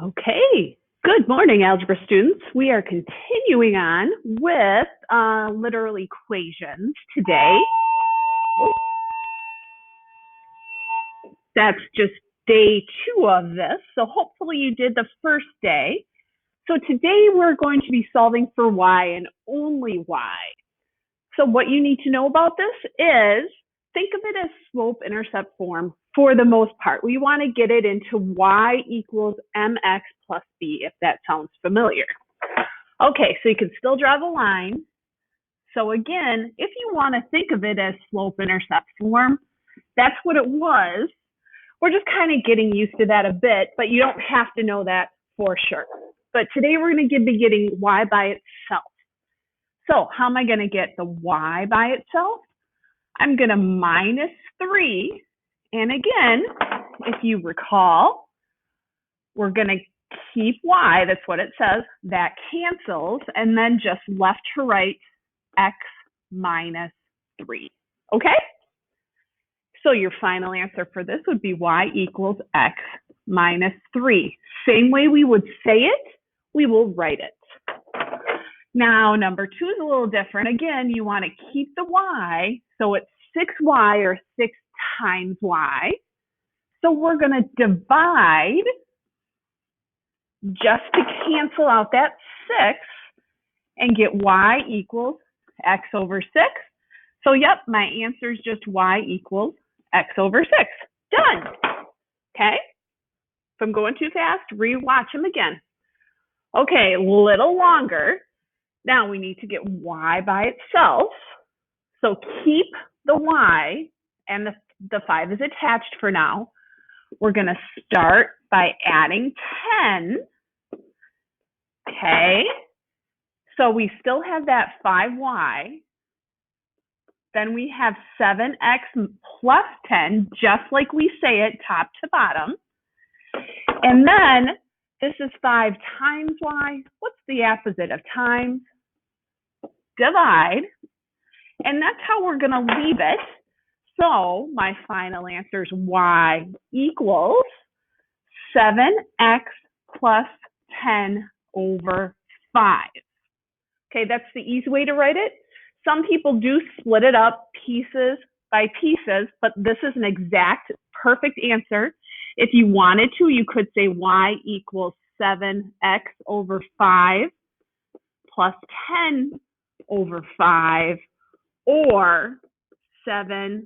Okay, good morning, algebra students. We are continuing on with literal equations today. That's just day 2 of this, so hopefully you did the first day. So today we're going to be solving for y and only y. So what you need to know about this is think of it as slope-intercept form for the most part. We want to get it into y equals mx plus b, if that sounds familiar. Okay, so you can still draw the line. So again, if you want to think of it as slope-intercept form, that's what it was. We're just kind of getting used to that a bit, but you don't have to know that for sure. But today we're going to be getting y by itself. So how am I going to get the y by itself? I'm going to minus 3. And again, if you recall, we're going to keep y. That's what it says. That cancels. And then just left to right, x minus 3. Okay? So your final answer for this would be y equals x minus 3. Same way we would say it, we will write it. Now, number 2 is a little different. Again, you want to keep the y, so it's 6y or 6 times y. So we're going to divide just to cancel out that 6 and get y equals x over 6. So, yep, my answer is just y equals x over 6. Done. Okay? If I'm going too fast, rewatch them again. Okay, a little longer. Now we need to get y by itself. So keep the y, and the 5 is attached for now. We're going to start by adding 10. Okay. So we still have that 5y. Then we have 7x plus 10, just like we say it, top to bottom. And then this is 5 times y. What's the opposite of times? Divide. And that's how we're going to leave it. So my final answer is y equals 7x plus 10 over 5. Okay, that's the easy way to write it. Some people do split it up pieces by pieces, but this is an exact perfect answer. If you wanted to, you could say y equals 7x over 5 plus 10 over 5, or 7x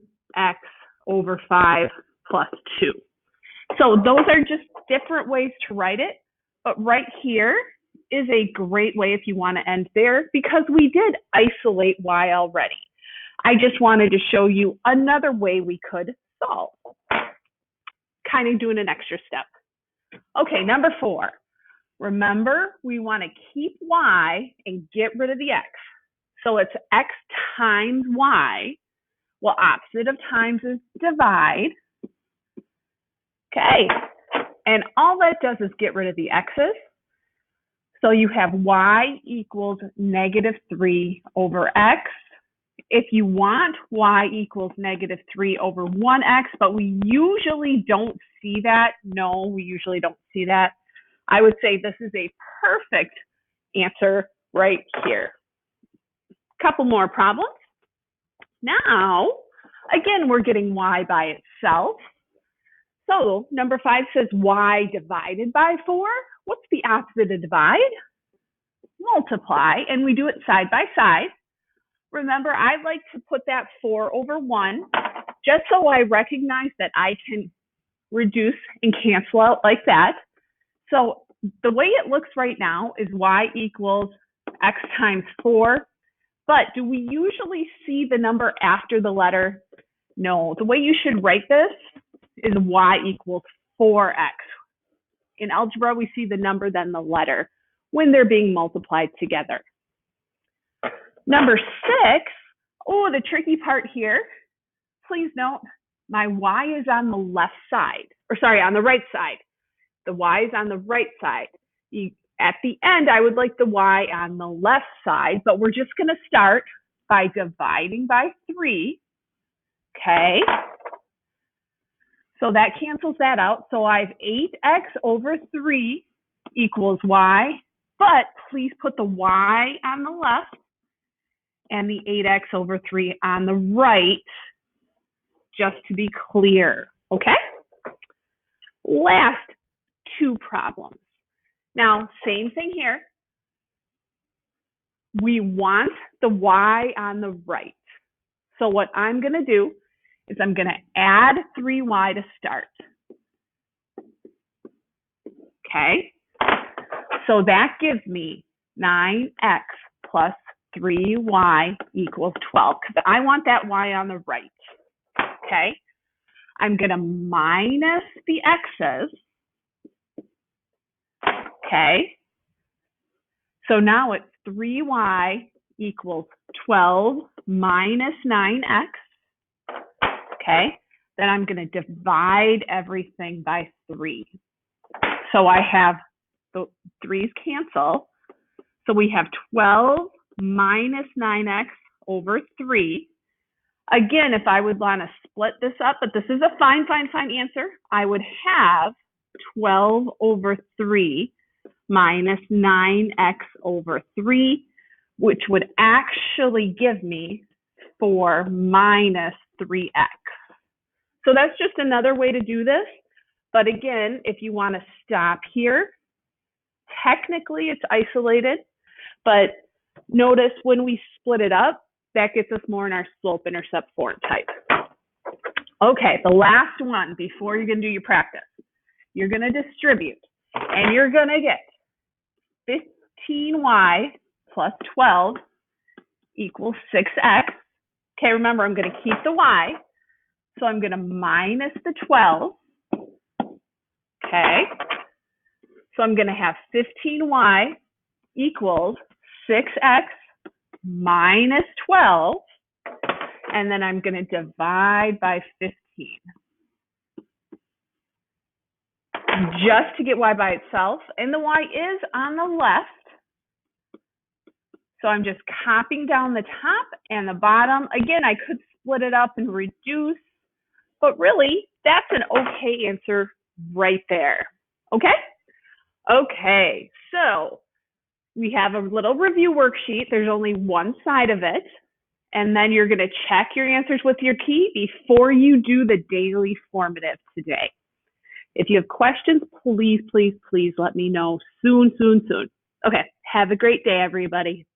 over 5 plus 2. So those are just different ways to write it, but right here is a great way if you want to end there, because we did isolate y already. I just wanted to show you another way we could solve, kind of doing an extra step. Okay, number 4. Remember, we want to keep y and get rid of the x. So it's x times y. Well, opposite of times is divide. Okay, and all that does is get rid of the x's. So you have y equals negative 3 over x. If you want, y equals negative 3 over 1x, but we usually don't see that. No, we usually don't see that. I would say this is a perfect answer right here. Couple more problems. Now, again, we're getting y by itself. So number 5 says y divided by 4. What's the opposite of divide? Multiply, and we do it side by side. Remember, I like to put that 4 over 1, just so I recognize that I can reduce and cancel out like that. So the way it looks right now is y equals x times 4. But do we usually see the number after the letter? No. The way you should write this is y equals 4x. In algebra, we see the number, then the letter, when they're being multiplied together. Number 6, oh, the tricky part here. Please note, my y is on the left side, or sorry, on the right side. The y is on the right side. At the end, I would like the y on the left side, but we're just going to start by dividing by 3. Okay. So that cancels that out. So I have 8x over 3 equals y, but please put the y on the left and the 8x over 3 on the right, just to be clear, okay? Last two problems. Now, same thing here. We want the y on the right. So what I'm going to do is I'm going to add 3y to start. Okay? So that gives me 9x plus 3y equals 12, because I want that y on the right. Okay? I'm going to minus the x's. Okay? So now it's 3y equals 12 minus 9x. Okay? Then I'm going to divide everything by 3. So I have the 3's cancel. So we have 12 minus 9x over 3. Again, if I would want to split this up, but this is a fine answer, I would have 12 over 3 minus 9x over 3, which would actually give me 4 minus 3x. So that's just another way to do this. But again, if you want to stop here, technically it's isolated, but notice when we split it up, that gets us more in our slope-intercept form type. Okay, the last one before you're going to do your practice. You're going to distribute, and you're going to get 15y plus 12 equals 6x. Okay, remember, I'm going to keep the y, so I'm going to minus the 12. Okay, so I'm going to have 15y equals 6x minus 12, and then I'm going to divide by 15. Just to get y by itself, and the y is on the left. So I'm just copying down the top and the bottom. Again, I could split it up and reduce, but really, that's an okay answer right there. Okay? Okay, so we have a little review worksheet. There's only one side of it. And then you're going to check your answers with your key before you do the daily formative today. If you have questions, please let me know soon. Okay, have a great day, everybody.